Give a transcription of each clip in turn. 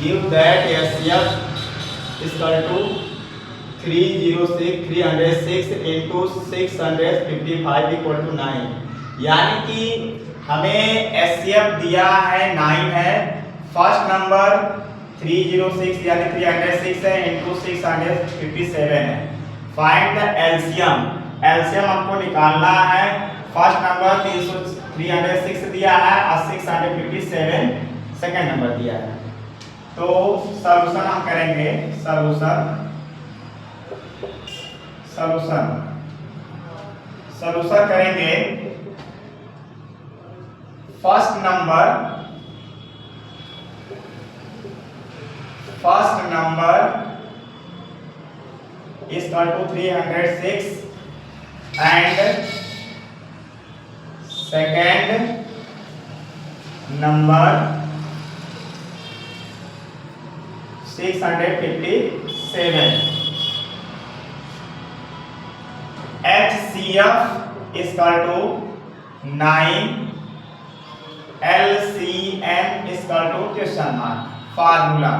Give that HCF is equal to 306 into 655 equal to 9। यानी कि हमें HCF दिया है 9 है, फर्स्ट नंबर 306 यानी 306 है इंटू 657 है। फाइंड द एलसीएम, एलसीएम हमको निकालना है। फर्स्ट नंबर 306 दिया है और 657 सेकंड नंबर दिया है। तो सॉल्यूशन हम करेंगे, सॉल्यूशन करेंगे। First number is equal to 306 and second number 657। HCF is equal to 9, LCM is equal to question mark। Formula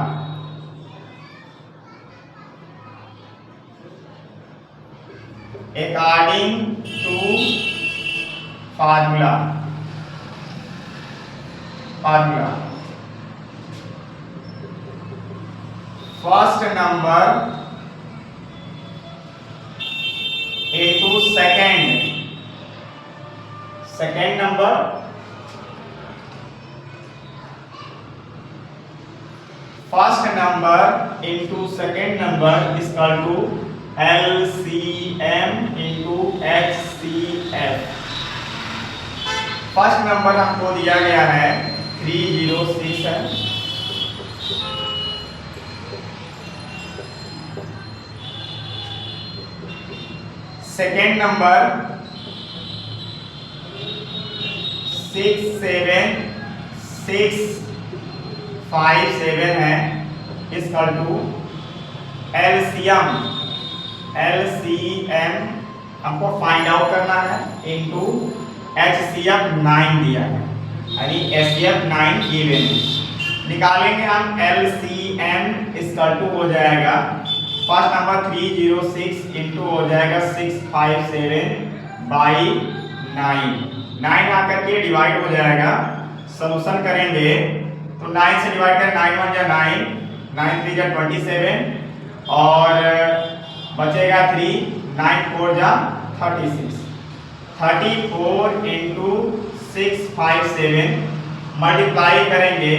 according to formula first number into second number first number into second number is equal to LCM into HCF। First number हमको दिया गया है 306 है, second number 657 है, इस equal to LCM हमको find out करना है इनटू HCF 9 दिया है, यानी HCF 9 गिवन है। निकालेंगे हम LCM इक्वल टू हो जाएगा फर्स्ट नंबर 306 इंटू हो जाएगा 657 बाई 9 आकर के डिवाइड हो जाएगा। सॉल्यूशन करेंगे तो 9 से डिवाइड करें, 9 1 जा 9 3 जा 27 और बचेगा 3, 9 4 जा 36। 34 इंटू 657 मल्टीप्लाई करेंगे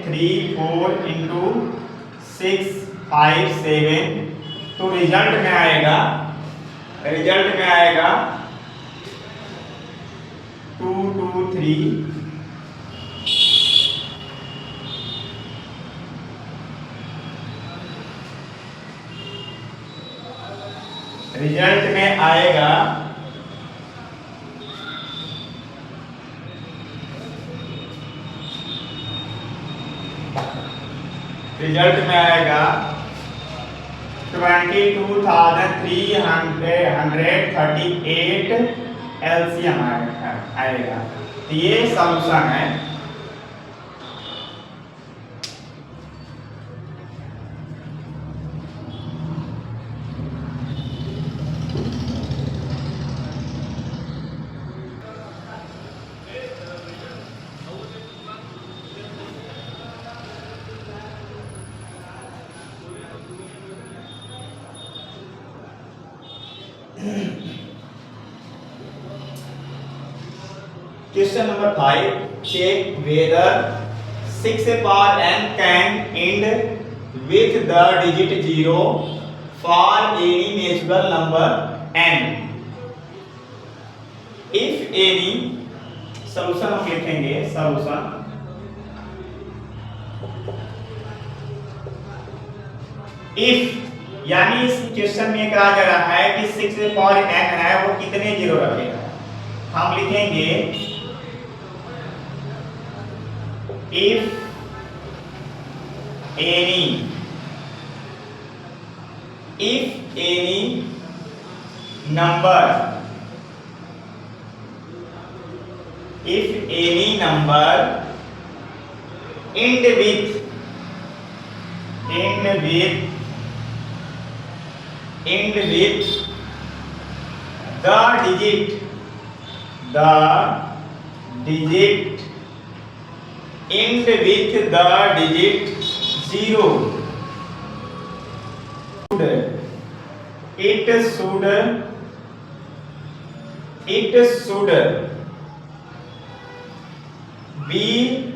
3 4 इंटू 657 तो रिजल्ट में आएगा 223। रिजल्ट में आएगा 22,338 एलसीएम आएगा। तो ये सॉल्यूशन है। Question number 5, check whether 6 power n can end with the digit 0 for any natural number n if any। Solution हम लिखेंगे, सॉल्यूशन if, यानी इस क्वेश्चन में कहा जा रहा है कि 6 पावर n है वो कितने जीरो रखेगा। हम लिखेंगे if any number if any number end with the digit end with the digit 0, it should be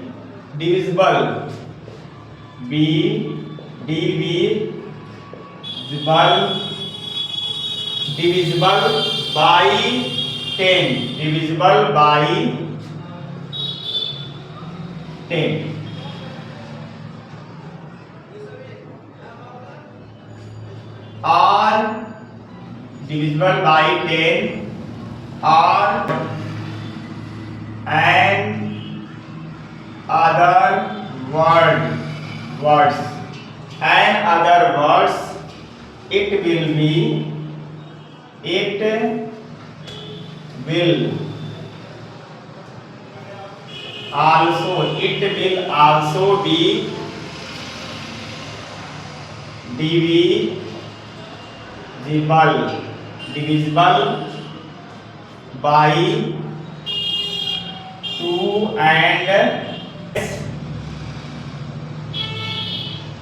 divisible by 10, divisible by 10. Or divisible by 10 or and other words it will also be divisible by 2 and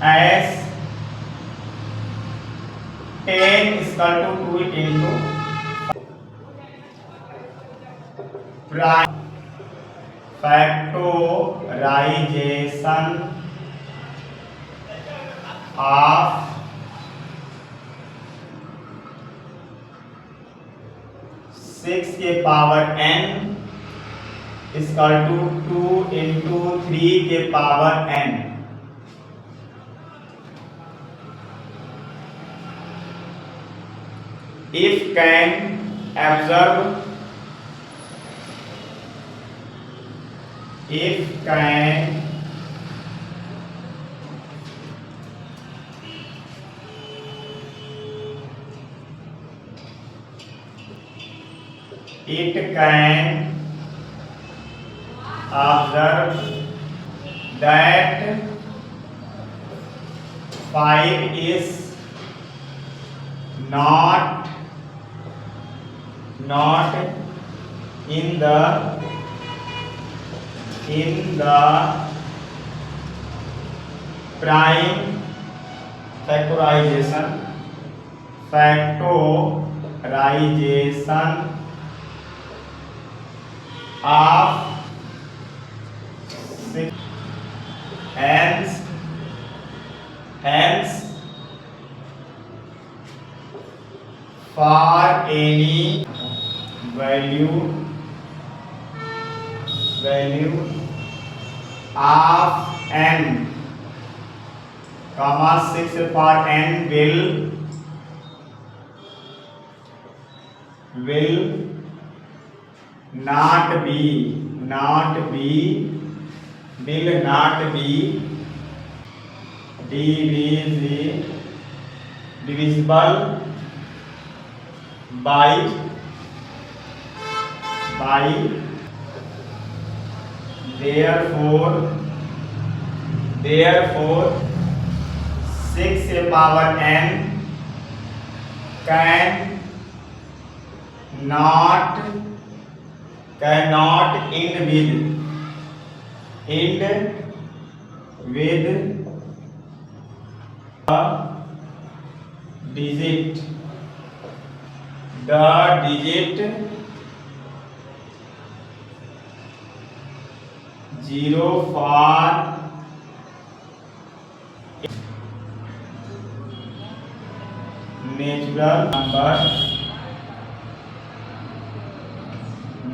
as 10 is equal to 2 into prime factorization of 6 के power n is equal to 2 into 3 के power n. If can observe it can observe that 5 is not in the prime factorization of 6. Hence for any value of n, 6 for n will not be divisible by therefore 6 से power n cannot end with the digit 0 for natural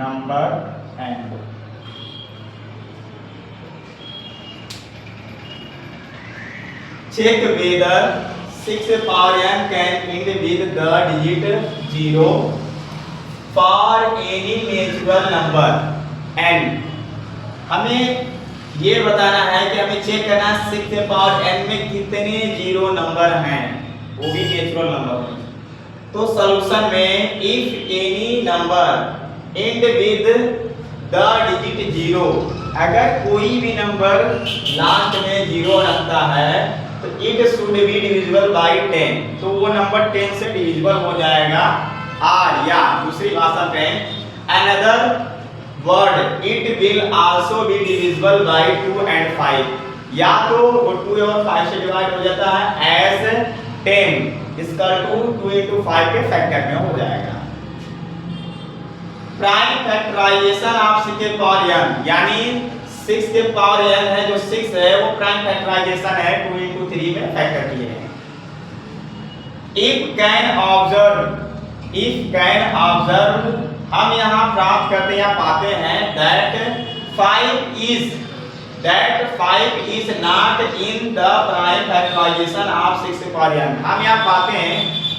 number n. Check whether 6 power n can end with the digit 0 for any natural number n. हमें ये बताना है कि हमें check करना 6 power n में कितने जीरो नंबर हैं, वो भी नेचुरल नंबर हैं. तो सॉल्यूशन में if any number end with the digit zero, अगर कोई भी नंबर लास्ट में जीरो रखता है तो it should be divisible by 10, तो वो नंबर 10 से डिविजिबल हो जाएगा। और या दूसरी भाषा में another word it will also be divisible by 2 and 5, या तो वो 2 और 5 से डिवाइड हो जाता है एज 10 इसका 2 into 5 के फैक्टर में हो जाएगा। प्राइम फैक्टराइजेशन ऑफ 6 के पावर n, यानी 6 के पावर n है जो 6 है वो प्राइम फैक्टराइजेशन है 2 into 3 में फैक्टर किए हैं। इफ कैन ऑब्जर्व हम यहाँ प्राप्त करते हैं पाते हैं that 5 is not in the prime factorization of 6 के पावर n, हम यहाँ पाते हैं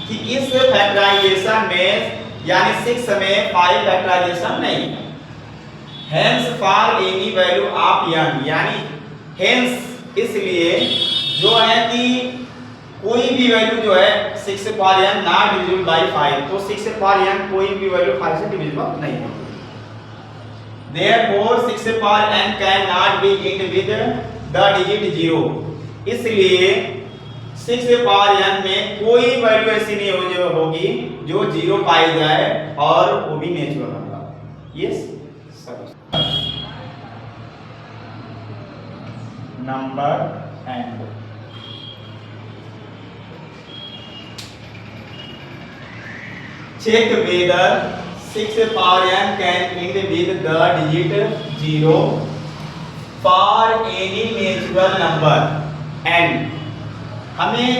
कि इस फैक्टराइजेशन में यानी 6 में 5 फैक्टराइजेशन नहीं है। Hence for any value of n, यानी हेंस इसलिए जो है कि कोई भी वैल्यू जो है 6 से power n not divisible by 5, तो 6 से पावर n कोई भी वैल्यू 5 से डिविजिबल नहीं है। Therefore 6 से power n can not be end with the digit 0, इसलिए 6 से पावर n में कोई वैल्यू ऐसी नहीं होगी जो 0 पाई जाए और वो भी natural number. Yes number and check whether 6 से power n can end with the digit 0 for any natural number and हमें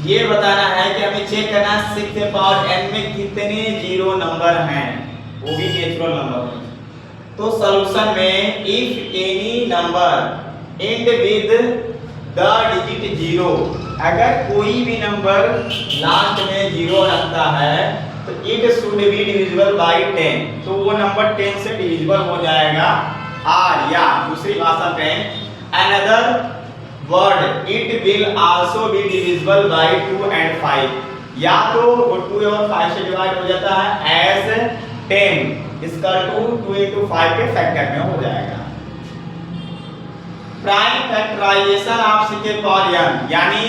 ये बताना है कि हमें चेक करना है 6 से पावर n में कितने जीरो नंबर हैं, वो भी नेचुरल नंबर। तो सॉल्यूशन में if any number and with the digit 0, अगर कोई भी नंबर लास्ट में जीरो रखता है तो it should be divisible by 10, तो वो नंबर 10 से डिविजिबल हो जाएगा। और या दूसरी भाषा में another word it will also be divisible by 2 and 5, या तो वो 2 और 5 से डिवाइड हो जाता है एज 10 इसका 2 into 5 के फैक्टर में हो जाएगा। प्राइम फैक्टराइजेशन ऑफ 6 के पावर n, यानी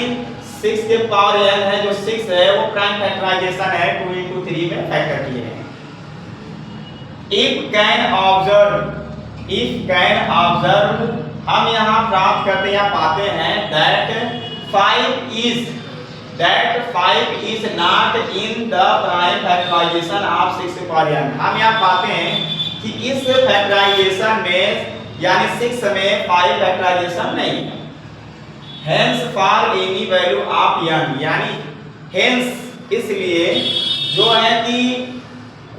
6 के पावर n है जो 6 है वो प्राइम फैक्टराइजेशन है 2 into 3 में फैक्टर किए हैं। इफ कैन ऑब्जर्व हम यहाँ प्राप्त करते हैं पाते हैं that 5 is not in the prime factorization of 6 के पावर n, हम यहाँ पाते हैं कि इस फैक्टराइजेशन में यानी 6 में 5 फैक्टराइजेशन नहीं है। Hence for any value of n, यानी हेंस इसलिए जो है कि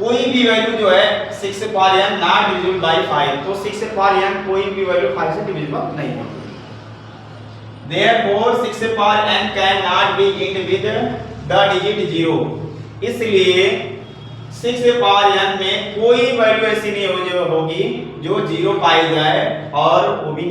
कोई भी वैल्यू जो है 6 से power n not divisible by 5, तो 6 से पावर n कोई भी वैल्यू 5 से डिविजिबल नहीं है। Therefore 6 से power n can not be end with the digit 0, इसलिए 6 से पावर n में कोई वैल्यू ऐसी नहीं होगी जो 0 पाई जाए और वो भी